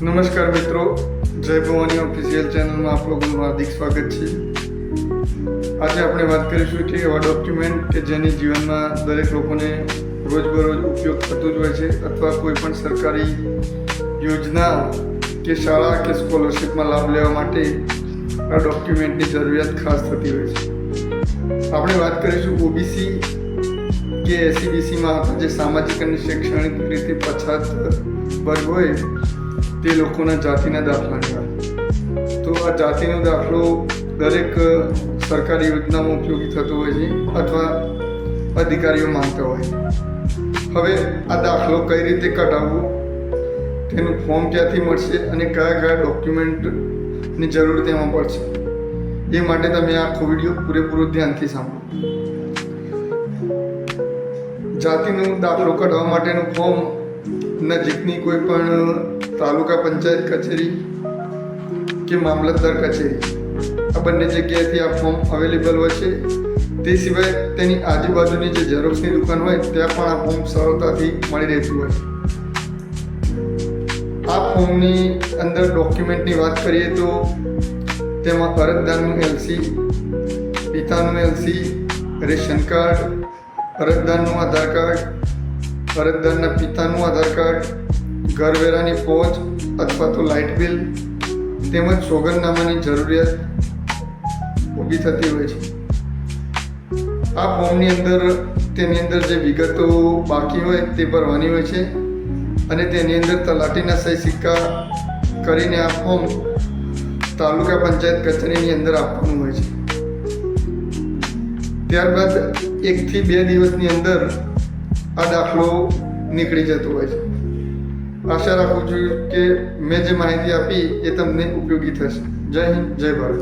નમસ્કાર મિત્રો, જય ભવાની ઓફિશિયલ ચેનલમાં આપ લોકોનું હાર્દિક સ્વાગત છે। આજે આપણે વાત કરીશું કે એવા ડોક્યુમેન્ટ કે જેની જીવનમાં દરેક લોકોને રોજબરોજ ઉપયોગ થતું જ હોય છે અથવા કોઈ પણ સરકારી યોજના કે શાળા કે સ્કોલરશિપમાં લાભ લેવા માટે આ ડોક્યુમેન્ટની જરૂરિયાત ખાસ થતી હોય છે। આપણે વાત કરીશું ઓબીસી કે એસસીબીસીમાં જે સામાજિક અને શૈક્ષણિક રીતે પછાત વર્ગ હોય તે લોકોના જાતિના દાખલાની વાત। તો આ જાતિનો દાખલો દરેક સરકારી યોજનામાં ઉપયોગી થતો હોય છે અથવા અધિકારીઓ માંગતા હોય। હવે આ દાખલો કઈ રીતે કઢાવવો, તેનું ફોર્મ ક્યાંથી મળશે અને કયા કયા ડોક્યુમેન્ટની જરૂર તેમાં પડશે, એ માટે તમે આખો વિડીયો પૂરેપૂરો ધ્યાનથી સાંભળો। જાતિનો દાખલો કઢાવવા માટેનું ફોર્મ નજીકની કોઈ પણ તાલુકા પંચાયત કચેરી કે મામલતદાર કચેરી આ બંને જગ્યાએથી આ ફોર્મ અવેલેબલ હોય છે। તે સિવાય તેની આજુબાજુની જે ઝેરોક્સની દુકાન હોય ત્યાં પણ આ ફોર્મ સરળતાથી મળી રહેતું હોય છે। આ ફોર્મની અંદર ડોક્યુમેન્ટની વાત કરીએ તો તેમાં અરજદારનું એલસી, પિતાનું એલસી, રેશન કાર્ડ, અરજદારનું આધાર કાર્ડ, અરજદારના પિતાનું આધાર કાર્ડ, ઘરવેરાની પહોંચ અથવા તો લાઇટ બિલ તેમજ સોગંદનામાની જરૂરિયાત ઊભી થતી હોય છે। આ ફોર્મની અંદર તેની અંદર જે વિગતો બાકી હોય તે ભરવાની હોય છે અને તેની અંદર તલાટીના સહી સિક્કા કરીને આ ફોર્મ તાલુકા પંચાયત કચેરીની અંદર આપવાનું હોય છે। ત્યારબાદ 1 થી 2 દિવસની અંદર આ દાખલો નીકળી જતો હોય છે। આશા રાખું છું કે મેં જે માહિતી આપી એ તમને ઉપયોગી થશે। જય હિન્દ, જય ભારત।